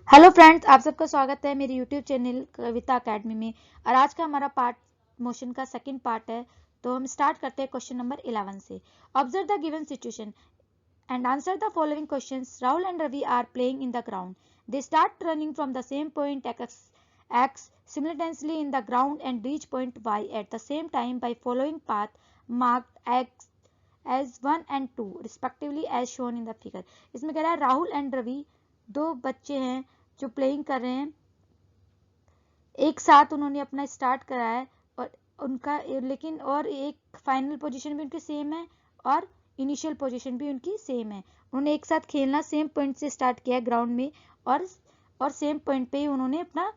Hello friends, आप सबका स्वागत है मेरे यूट्यूब चैनल कविता एकेडमी में। और आज का हमारा पार्ट मोशन का सेकंड पार्ट है। तो हम स्टार्ट करते हैं क्वेश्चन नंबर 11 से। Observe the given situation and answer the following questions. Rahul and Ravi are playing in the ground. They start running from the same point X simultaneously in the ground and reach point Y at the same time by following path marked X as 1 and 2 respectively as shown in the figure. इसमें कह रहा है Rahul and Ravi दो बच्चे हैं जो playing कर रहे हैं, एक साथ उन्होंने अपना स्टार्ट करा है और उनका लेकिन और एक फाइनल पोजीशन भी उनकी सेम है और इनिशियल पोजीशन भी उनकी सेम है। उन्होंने एक साथ खेलना सेम पॉइंट से स्टार्ट किया है ग्राउंड में और सेम पॉइंट पे ही उन्होंने अपना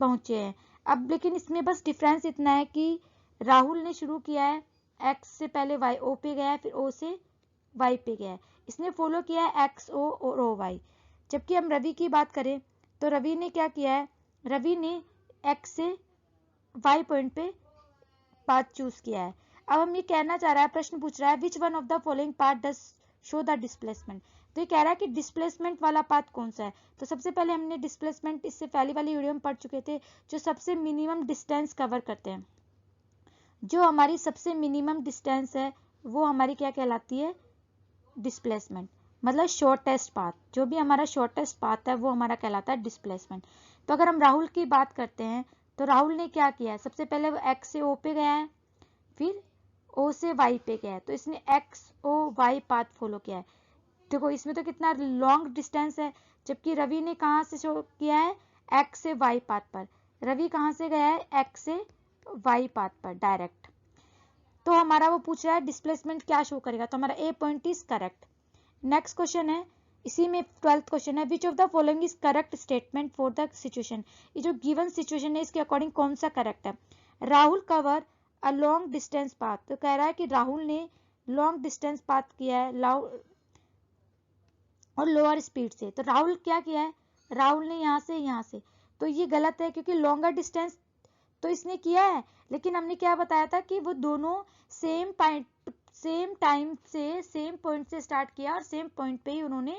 पहुंचे हैं। अब लेकिन इसमें बस डिफरेंस इतना है कि राहुल ने शुरू किया है एक्स से पहले वाई ओ पे गया है, फिर ओ से वाई पे गया है। इसने फॉलो किया है एक्स ओ और ओ वाई। जबकि हम रवि की बात करें तो रवि ने क्या किया है, रवि ने एक्स से वाई पॉइंट पे पाथ चूज किया है। अब हम ये कहना चाह रहा है, प्रश्न पूछ रहा है which one of the following path does show the displacement. तो ये कह रहा है कि डिस्प्लेसमेंट वाला पाथ कौन सा है। तो सबसे पहले हमने डिस्प्लेसमेंट इससे पहली वाली वीडियो में पढ़ चुके थे, जो सबसे मिनिमम डिस्टेंस कवर करते हैं। जो हमारी सबसे मिनिमम डिस्टेंस है वो हमारी क्या कहलाती है, डिस्प्लेसमेंट। मतलब शॉर्टेस्ट पाथ, जो भी हमारा शॉर्टेस्ट पाथ है वो हमारा कहलाता है डिस्प्लेसमेंट। तो अगर हम राहुल की बात करते हैं तो राहुल ने क्या किया है, सबसे पहले वो एक्स से ओ पे गया है, फिर ओ से वाई पे गया है। तो इसने X O Y path follow किया है। देखो इसमें तो कितना लॉन्ग डिस्टेंस है। जबकि रवि ने कहाँ से शो किया है, एक्स से वाई पाथ पर। रवि कहाँ से गया है, एक्स से वाई पाथ पर डायरेक्ट। तो हमारा वो पूछ रहा है डिस्प्लेसमेंट क्या शो करेगा, तो हमारा A point is correct. Next question है, इसी में 12th क्वेश्चन है, which of the following is correct statement for the situation. ये जो गिवन सिचुएशन है इसके अकॉर्डिंग कौन सा करेक्ट है। Rahul cover a long distance path. तो कह रहा है कि राहुल ने लॉन्ग डिस्टेंस पाथ किया है और लोअर स्पीड से। तो राहुल क्या किया है, राहुल ने यहाँ से, तो ये गलत है क्योंकि लॉन्गर डिस्टेंस तो इसने किया है, लेकिन हमने क्या बताया था कि वो दोनों सेम टाइम से सेम पॉइंट से स्टार्ट किया और सेम पॉइंट पे ही उन्होंने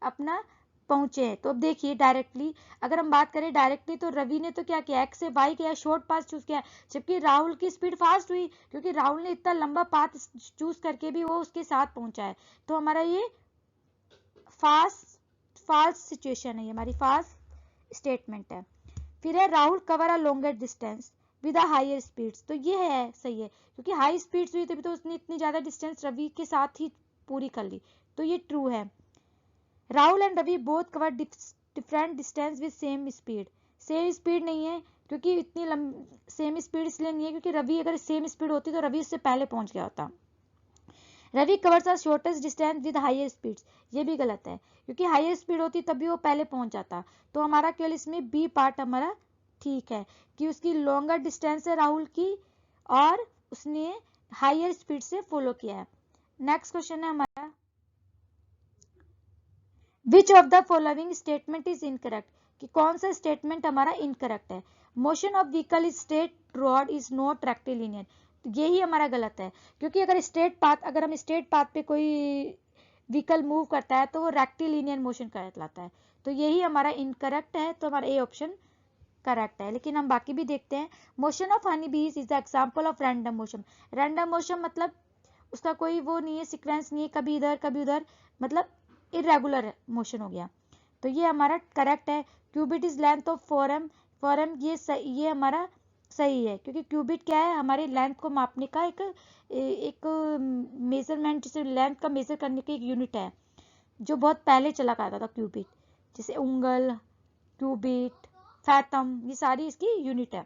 अपना पहुंचे हैं। तो अब देखिए डायरेक्टली अगर हम बात करें डायरेक्टली, तो रवि ने तो क्या किया, एक्स से वाई किया, शॉर्ट पाथ चूज किया। जबकि राहुल की स्पीड फास्ट हुई क्योंकि राहुल ने इतना लंबा पाथ चूज करके भी वो उसके साथ पहुंचा है। तो हमारा ये फास्ट सिचुएशन है, ये हमारी फास्ट स्टेटमेंट है। फिर है Rahul cover a longer distance with a higher speeds. तो ये है सही है क्योंकि हाई स्पीड्स हुई तभी तो उसने इतनी ज्यादा डिस्टेंस रवि के साथ ही पूरी कर ली। तो ये ट्रू है। Rahul and Ravi both cover different distance with same speed. Same speed नहीं है क्योंकि इतनी सेम स्पीड इसलिए नहीं है क्योंकि रवि अगर सेम स्पीड होती तो रवि उससे पहले पहुंच गया होता। Ravi covers are shortest distance with higher speeds. ये भी गलत है क्योंकि हायर स्पीड होती तभी वो पहले पहुंच जाता। तो हमारा केवल इसमें बी पार्ट हमारा ठीक है कि उसकी लॉन्गर डिस्टेंस है राहुल की और उसने हायर स्पीड से फॉलो किया है। नेक्स्ट क्वेश्चन है हमारा, विच of the following statement is incorrect. कि कौन सा स्टेटमेंट हमारा इनकरेक्ट है। Motion of vehicle is straight rod is not rectilinear. तो यही हमारा गलत है क्योंकि अगर हम स्ट्रेट पाथ पे कोई व्हीकल मूव करता है तो वो रेक्टिलिनियर मोशन कहलाता है। तो यही हमारा इनकरेक्ट है। तो हमारा ए ऑप्शन करेक्ट है। लेकिन हम बाकी भी देखते हैं। मोशन ऑफ हनी बीज is the example of random motion. Random motion मतलब उसका कोई वो नहीं है, सीक्वेंस नहीं है, कभी इधर कभी उधर, मतलब इरेगुलर मोशन हो गया। तो ये हमारा करेक्ट है। Cubit is length of forearm ये हमारा सही है क्योंकि क्यूबिट क्या है, हमारी लेंथ को मापने का एक मेजरमेंट, जिसे लेंथ का मेजर करने की एक यूनिट है जो बहुत पहले चला करता था क्यूबिट। जैसे उंगल, क्यूबिट, फैथम, ये सारी इसकी यूनिट है।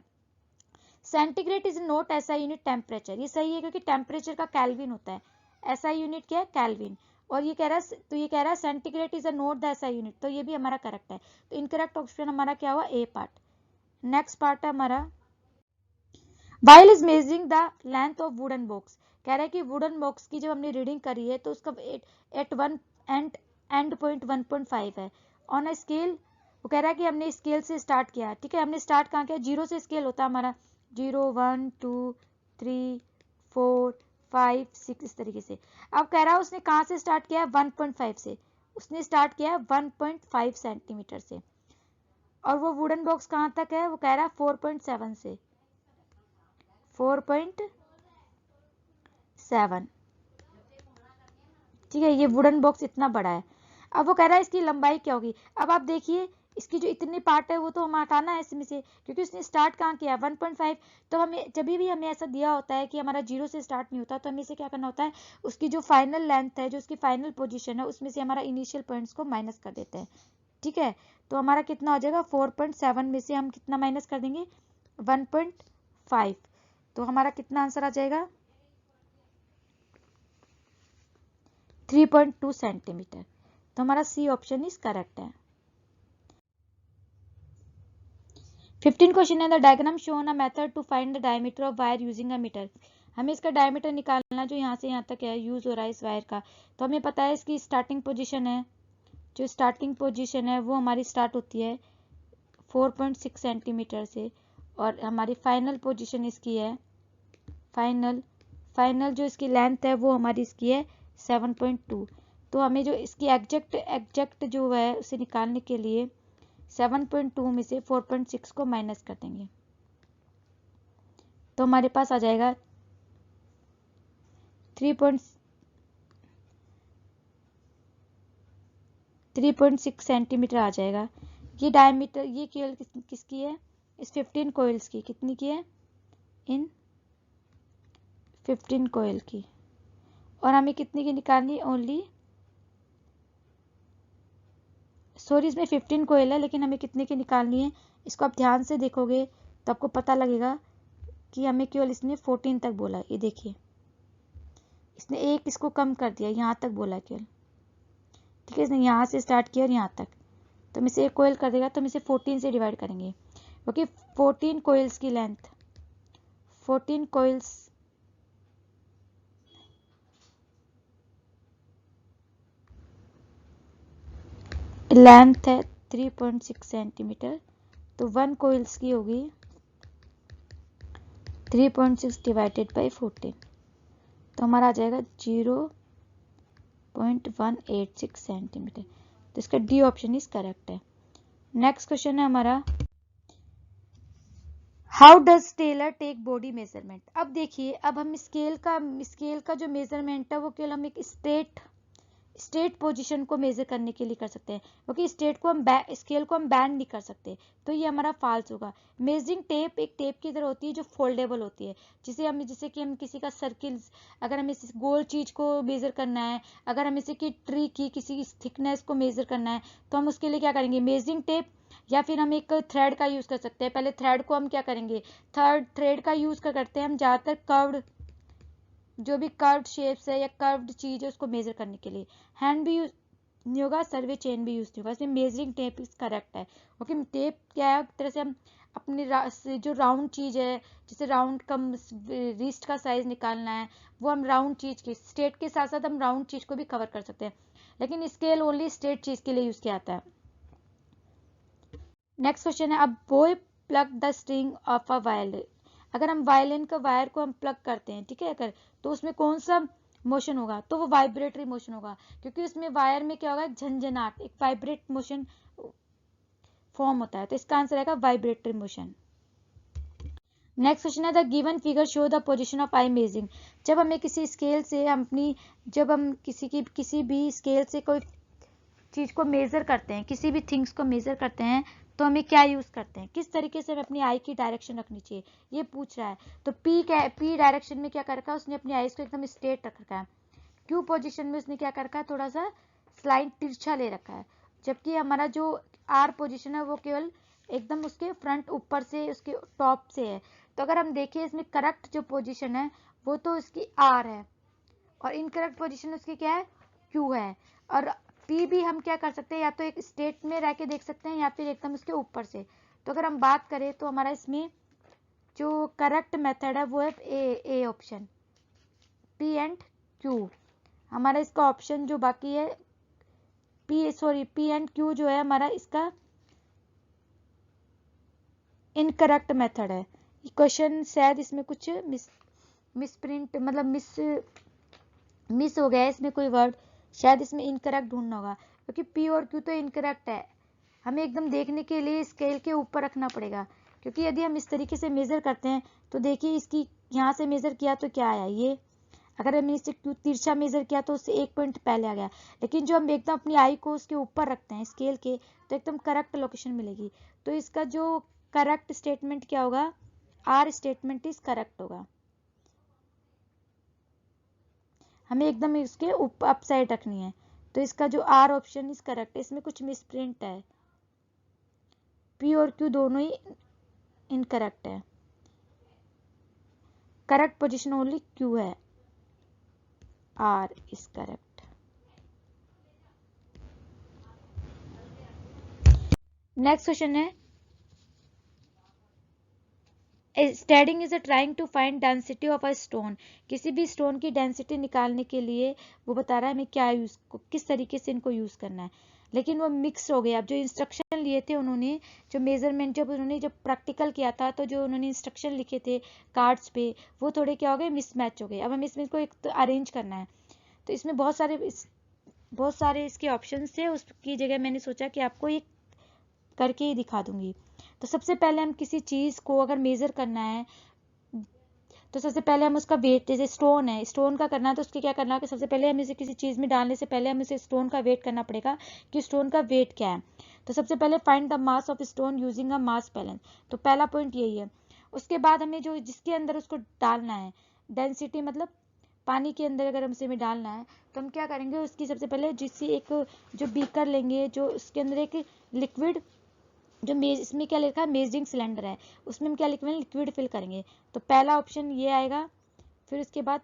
सेंटीग्रेड इज नॉट ऐसा यूनिट टेम्परेचर। ये सही है क्योंकि टेम्परेचर का केल्विन होता है। ऐसा यूनिट क्या है, केल्विन। और ये कह रहा है centigrade is a not the ऐसा यूनिट। तो ये भी हमारा करेक्ट है। तो इनकरेक्ट ऑप्शन हमारा क्या हुआ, ए पार्ट। नेक्स्ट पार्ट है हमारा, while is measuring the length of wooden box. कह रहा है कि वुडन बॉक्स की जब हमने रीडिंग करी है तो उसका एट वन एंड पॉइंट 1.5 है ऑन अ स्केल। वो कह रहा है कि हमने स्केल से स्टार्ट किया, ठीक है। हमने स्टार्ट कहाँ किया, जीरो से स्केल होता है हमारा, 0 1 2 3 4 5 6 इस तरीके से। अब कह रहा है उसने कहाँ से स्टार्ट किया है, 1.5 से। उसने स्टार्ट किया 1.5 सेंटीमीटर से, और वो वुडन बॉक्स कहाँ तक है, वो कह रहा है 4.7 से, 4.7, ठीक है। ये वुडन बॉक्स इतना बड़ा है। अब वो कह रहा है इसकी लंबाई क्या होगी। अब आप देखिए इसकी जो इतनी पार्ट है वो तो हमें हटाना है इसमें से, क्योंकि उसने स्टार्ट कहाँ किया 1.5। तो हमें जब भी हमें ऐसा दिया होता है कि हमारा 0 से स्टार्ट नहीं होता, तो हमें इसे क्या करना होता है, उसकी जो फाइनल लेंथ है, जो उसकी फाइनल पोजीशन है, उसमें से हमारा इनिशियल पॉइंट्स को माइनस कर देते हैं, ठीक है। तो हमारा कितना हो जाएगा, 4.7 में से हम कितना माइनस कर देंगे, 1.5, तो हमारा कितना आंसर आ जाएगा, 3.2 सेंटीमीटर। तो हमारा सी ऑप्शन इज करेक्ट है। 15 क्वेश्चन है, the diagram shown a method to find the diameter of wire using a metre. हमें इसका डायमीटर निकालना जो यहाँ से यहाँ तक है यूज हो रहा है इस वायर का। तो हमें पता है इसकी स्टार्टिंग पोजीशन है, जो स्टार्टिंग पोजीशन है वो हमारी स्टार्ट होती है 4.6 सेंटीमीटर से, और हमारी फाइनल पोजीशन इसकी है, फाइनल जो इसकी लेंथ है वो हमारी इसकी है 7.2। तो हमें जो इसकी एग्जैक्ट जो है उसे निकालने के लिए 7.2 में से 4.6 को माइनस कर देंगे, तो हमारे पास आ जाएगा 3.6 सेंटीमीटर आ जाएगा। ये डायमीटर, ये केवल किसकी है, इस 15 कोयल्स की, कितनी की है, इन 15 कोयल की। और हमें कितने की निकालनी, ओनली सॉरी इसमें 15 कोयल है, लेकिन हमें कितने की निकालनी है, इसको आप ध्यान से देखोगे तो आपको पता लगेगा कि हमें केवल इसने 14 तक बोला है। ये देखिए इसने एक इसको कम कर दिया, यहाँ तक बोला केवल, ठीक है। इसने यहाँ से स्टार्ट किया और यहाँ तक, तो हम इसे एक कोयल कर देगा, तो हम इसे 14 से डिवाइड करेंगे, क्योंकि 14 कोयल्स की लेंथ, 14 कोयल्स लेंथ है 3.6 सेंटीमीटर, तो 1 कोयल्स की होगी 3.6 डिवाइडेड बाई 14, तो हमारा आ जाएगा 0.186 सेंटीमीटर। तो इसका डी ऑप्शन इज करेक्ट है। नेक्स्ट क्वेश्चन है हमारा, how does tailor take body measurement. अब देखिए, अब हम स्केल का जो मेजरमेंट है वो केवल हम एक स्ट्रेट पोजीशन को मेजर करने के लिए कर सकते हैं, क्योंकि स्केल को हम बैंड नहीं कर सकते, तो ये हमारा फॉल्स होगा। मेजरिंग टेप एक टेप की तरह होती है जो फोल्डेबल होती है, जैसे कि हम किसी का सर्किल, अगर हमें इस गोल चीज को मेजर करना है, अगर हमें इसी की ट्री की किसी थिकनेस को मेजर करना है, तो हम उसके लिए क्या करेंगे, मेजरिंग टेप, या फिर हम एक थ्रेड का यूज कर सकते हैं। पहले थ्रेड को हम क्या करेंगे, थ्रेड का यूज करते हैं हम ज्यादातर कर्व्ड, जो भी कर्व्ड शेप्स है या कर्व्ड चीज है उसको मेजर करने के लिए। हैंड भी यूज नहीं होगा, सर्वे चेन भी यूज नहीं होगा, इसमें मेजरिंग टेप इज करेक्ट है, क्योंकि टेप क्या है, एक तरह से हम अपनी जो राउंड चीज है, जैसे राउंड का रिस्ट का साइज निकालना है, वो हम राउंड चीज की, स्ट्रेट के साथ साथ हम राउंड चीज को भी कवर कर सकते हैं, लेकिन स्केल ओनली स्ट्रेट चीज के लिए यूज किया जाता है। नेक्स्ट क्वेश्चन है, अब boy plug the string of a violin. अगर हम वायलिन का वायर को हम प्लग करते हैं, ठीक है, अगर, तो उसमें कौन सा मोशन होगा, तो वो वाइब्रेटरी मोशन होगा, क्योंकि उसमें वायर में क्या होगा, झंझनाट, एक वाइब्रेट मोशन फॉर्म होता है, तो इसका आंसर आएगा वाइब्रेटरी मोशन। नेक्स्ट क्वेश्चन है, the given figure show the position of I measuring. जब हमें किसी स्केल से जब हम किसी भी स्केल से कोई चीज को मेजर करते हैं, किसी भी थिंग्स को मेजर करते हैं, तो हमें क्या यूज करते हैं, किस तरीके से हमें अपनी आई की डायरेक्शन रखनी चाहिए, ये पूछ रहा है। तो पी डायरेक्शन में क्या कर रखा है उसने, अपनी आईज को एकदम स्ट्रेट रख रखा है। क्यू पोजीशन में उसने क्या कर रखा है, थोड़ा सा स्लाइड तिरछा ले रखा है, जबकि हमारा जो आर पोजीशन है वो केवल एकदम उसके फ्रंट ऊपर से, उसके टॉप से है। तो अगर हम देखें इसमें करेक्ट जो पोजीशन है वो तो इसकी आर है, और इनकरेक्ट पोजीशन उसकी क्या है, क्यू है। और पी भी हम क्या कर सकते हैं, या तो एक स्टेट में रह के देख सकते हैं, या फिर एकदम उसके ऊपर से। तो अगर हम बात करें तो हमारा इसमें जो करेक्ट मेथड है वो है A option, P and Q. हमारा इसका ऑप्शन जो बाकी है पी एंड क्यू जो है हमारा इसका इनकरेक्ट मेथड है। क्वेश्चन शायद इसमें कुछ मिसप्रिंट, मतलब मिस हो गया है इसमें कोई वर्ड, शायद इसमें इनकरेक्ट ढूंढना होगा। क्योंकि पी और क्यू तो इनकरेक्ट है। हमें एकदम देखने के लिए स्केल के ऊपर रखना पड़ेगा, क्योंकि यदि हम इस तरीके से मेज़र करते हैं तो देखिए इसकी यहाँ से मेज़र किया तो क्या आया, ये अगर हमने इसे तिरछा मेज़र किया तो उससे 1 पॉइंट पहले आ गया, लेकिन जो हम एकदम अपनी आई को उसके ऊपर रखते हैं स्केल के तो एकदम करेक्ट लोकेशन मिलेगी। तो इसका जो करेक्ट स्टेटमेंट क्या होगा, आर स्टेटमेंट इज करेक्ट होगा। हमें एकदम इसके ऊपर अप साइड रखनी है, तो इसका जो आर ऑप्शन इज करेक्ट। इसमें कुछ मिसप्रिंट है, पी और क्यू दोनों ही इनकरेक्ट है, करेक्ट पोजीशन ओनली क्यू है, R is correct. Next question है, stating is trying to find density of a stone. किसी भी स्टोन की डेंसिटी निकालने के लिए वो बता रहा है हमें क्या यूज, किस तरीके से इनको यूज करना है, लेकिन वो मिक्स हो गया। अब जो इंस्ट्रक्शन लिए थे उन्होंने, जो मेजरमेंट जब प्रैक्टिकल किया था तो जो उन्होंने इंस्ट्रक्शन लिखे थे कार्ड्स पे वो थोड़े क्या हो गए, मिसमैच हो गए। अब हमें इसमें को एक तो अरेंज करना है, तो इसमें बहुत सारे इसके ऑप्शंस थे, उसकी जगह मैंने सोचा कि आपको ये करके ही दिखा दूंगी। तो सबसे पहले हम किसी चीज को अगर मेजर करना है तो सबसे पहले हम उसका वेट, जैसे स्टोन है, स्टोन का करना है तो उसके क्या करना है कि सबसे पहले हमें इसे किसी चीज में डालने से पहले हमें इसे स्टोन का वेट करना पड़ेगा कि स्टोन का वेट क्या है। तो सबसे पहले find the mass of stone using a mass balance, तो पहला पॉइंट यही है। उसके बाद हमें जो जिसके अंदर उसको डालना है डेंसिटी, मतलब पानी के अंदर अगर हमसे में डालना है तो हम क्या करेंगे, उसकी सबसे पहले जिससे एक जो बीकर लेंगे, जो उसके अंदर एक लिक्विड, जो इसमें क्या लिखा है मेजरिंग सिलेंडर है, उसमें हम क्या लिखेंगे, लिक्विड फिल करेंगे। तो पहला ऑप्शन ये आएगा, फिर उसके बाद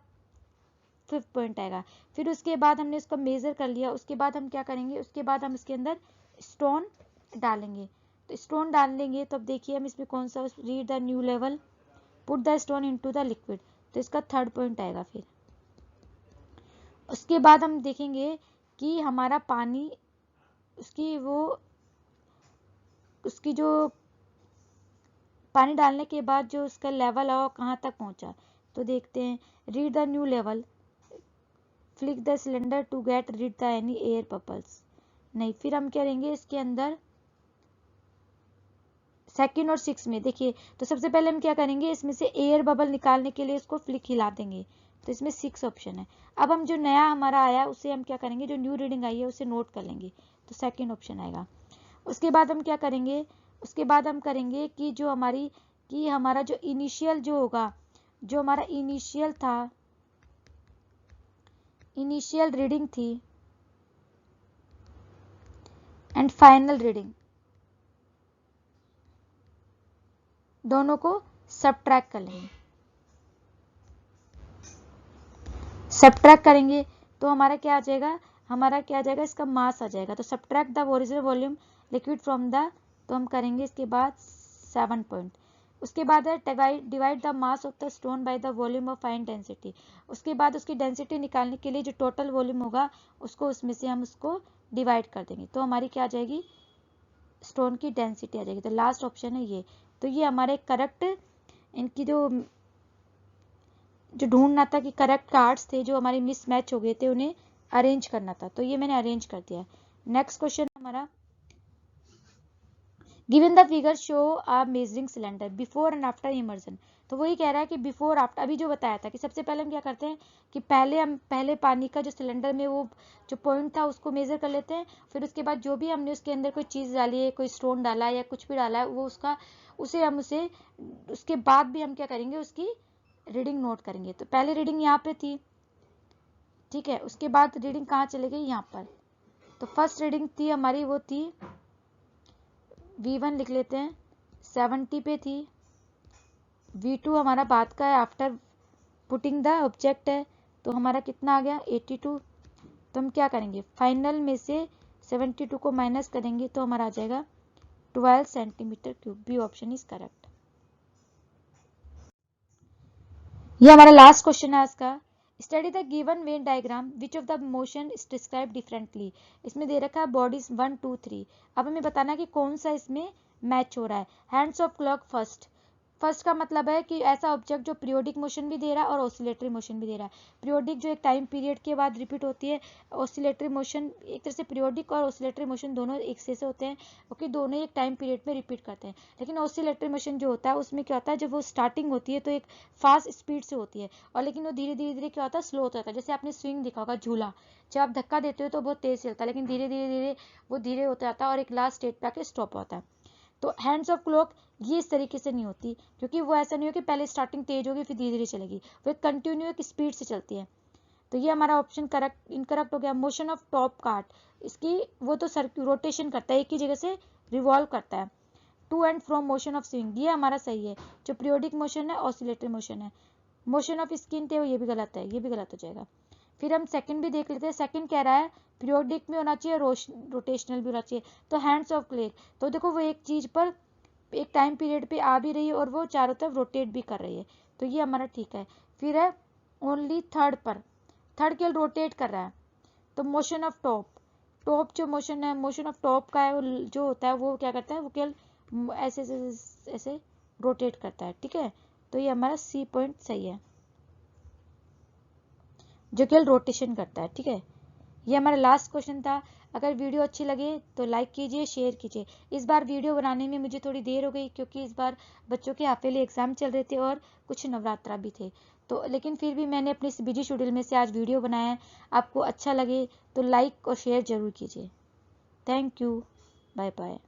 5th पॉइंट आएगा। फिर उसके बाद हमने उसको मेजर कर लिया, उसके बाद हम क्या करेंगे, उसके बाद हम इसके अंदर स्टोन डालेंगे। तो स्टोन डाल लेंगे तो अब देखिए हम इसमें कौन सा, read the new level, put the stone into the liquid, तो इसका 3rd पॉइंट आएगा। फिर उसके बाद हम देखेंगे कि हमारा पानी, उसकी जो पानी डालने के बाद जो उसका लेवल है वो कहाँ तक पहुंचा, तो देखते हैं, read the new level, flick the cylinder to get rid the any air bubbles, नहीं। फिर हम क्या करेंगे इसके अंदर 2nd और 6 में, देखिए तो सबसे पहले हम क्या करेंगे, इसमें से एयर बबल निकालने के लिए इसको फ्लिक हिला देंगे, तो इसमें 6 ऑप्शन है। अब हम जो नया हमारा आया उसे हम क्या करेंगे, जो न्यू रीडिंग आई है उसे नोट कर लेंगे, तो 2nd ऑप्शन आएगा। उसके बाद हम क्या करेंगे, उसके बाद हम करेंगे कि जो हमारा जो इनिशियल जो होगा, जो हमारा इनिशियल था, इनिशियल रीडिंग थी एंड फाइनल रीडिंग, दोनों को सबट्रैक्ट कर लेंगे। सबट्रैक्ट करेंगे तो हमारा क्या आ जाएगा, इसका मास आ जाएगा। तो subtract the original volume liquid from the, तो हम करेंगे इसके बाद 7 पॉइंट। उसके बाद है divide the mass of the stone by the volume of fine density. उसके बाद उसकी डेंसिटी निकालने के लिए जो टोटल वॉल्यूम होगा उसको उसमें से हम उसको डिवाइड कर देंगे, तो हमारी क्या आ जाएगी, स्टोन की डेंसिटी आ जाएगी। तो लास्ट ऑप्शन है ये। तो ये हमारे करेक्ट, इनकी जो ढूंढना था कि करेक्ट कार्ड्स थे जो हमारे मिसमैच हो गए थे, उन्हें अरेंज करना था, तो ये मैंने अरेंज कर दिया। नेक्स्ट क्वेश्चन हमारा, given the figure show a measuring cylinder before and after immersion. तो वही कह रहा है कि बिफोर आफ्टर, अभी जो बताया था कि सबसे पहले हम क्या करते हैं कि पहले पानी का जो सिलेंडर में वो जो पॉइंट था उसको मेजर कर लेते हैं, फिर उसके बाद जो भी हमने उसके अंदर कोई चीज़ डाली है, कोई स्टोन डाला है या कुछ भी डाला है, वो उसके बाद भी हम क्या करेंगे, उसकी रीडिंग नोट करेंगे। तो पहले रीडिंग यहाँ पे थी, ठीक है, उसके बाद रीडिंग कहाँ चली गई, यहाँ पर। तो फर्स्ट रीडिंग थी हमारी, वो थी V1 लिख लेते हैं, 70 पे थी। V2 हमारा बाद का है, आफ्टर पुटिंग द ऑब्जेक्ट है, तो हमारा कितना आ गया, 82। तो हम क्या करेंगे, फाइनल में से 72 को माइनस करेंगे तो हमारा आ जाएगा 12 centimetre cube. B option is correct. ये हमारा लास्ट क्वेश्चन है आज का। Study the given Venn diagram which of the motion is describe differently. इसमें दे रखा है बॉडीज 1 2 3। अब हमें बताना है कि कौन सा इसमें मैच हो रहा है। Hands of clock first, first का मतलब है कि ऐसा ऑब्जेक्ट जो पीरियोडिक मोशन भी दे रहा है और ऑसिलेटरी मोशन भी दे रहा है। पीरियोडिक जो एक टाइम पीरियड के बाद रिपीट होती है, ऑसिलेटरी मोशन एक तरह से पीरियोडिक और ऑसिलेटरी मोशन दोनों एक से होते हैं, क्योंकि दोनों ही एक टाइम पीरियड में रिपीट करते हैं। लेकिन ऑसिलेटरी मोशन जो होता है उसमें क्या होता है, जब वो स्टार्टिंग होती है तो एक फास्ट स्पीड से होती है, और लेकिन वो धीरे धीरे धीरे क्या होता है, स्लो होता है। जैसे आपने स्विंग देखा होगा, झूला, जब आप धक्का देते हो तो बहुत तेज चलता है, लेकिन धीरे धीरे धीरे वो धीरे होता जाता है और एक लास्ट स्टेज पे आके स्टॉप होता है। तो हैंड्स ऑफ क्लॉक ये इस तरीके से नहीं होती, क्योंकि वो ऐसा नहीं हो कि पहले स्टार्टिंग तेज होगी फिर धीरे धीरे चलेगी, वो एक कंटिन्यू एक स्पीड से चलती है। तो ये हमारा ऑप्शन करेक्ट इनकरेक्ट हो गया। मोशन ऑफ टॉप कार्ट, इसकी वो तो रोटेशन करता है, एक ही जगह से रिवॉल्व करता है। To and from motion of swing, ये हमारा सही है। जो पीरियोडिक मोशन है ऑसिलेटरी मोशन है। मोशन ऑफ स्किन थे ये भी गलत है, ये भी गलत हो जाएगा। फिर हम सेकंड भी देख लेते हैं। सेकंड कह रहा है पीरियोडिक में होना चाहिए, रोटेशनल भी होना चाहिए। तो हैंड्स ऑफ क्लेक, तो देखो वो एक चीज पर एक टाइम पीरियड पे आ भी रही है और वो चारों तरफ रोटेट भी कर रही है, तो ये हमारा ठीक है। फिर है ओनली थर्ड पर, थर्ड केवल रोटेट कर रहा है। तो मोशन ऑफ टॉप, टॉप जो मोशन है, मोशन ऑफ टॉप का है वो जो होता है वो क्या करता है, वो केवल ऐसे ऐसे ऐसे रोटेट करता है, ठीक है। तो ये हमारा सी पॉइंट सही है, जो केवल रोटेशन करता है, ठीक है। ये हमारा लास्ट क्वेश्चन था। अगर वीडियो अच्छी लगे तो लाइक कीजिए, शेयर कीजिए। इस बार वीडियो बनाने में मुझे थोड़ी देर हो गई, क्योंकि इस बार बच्चों के हाफ ईयरली एग्जाम चल रहे थे और कुछ नवरात्रा भी थे, तो लेकिन फिर भी मैंने अपने इस बिजी शेड्यूल में से आज वीडियो बनाया है। आपको अच्छा लगे तो लाइक और शेयर जरूर कीजिए। Thank you, bye bye.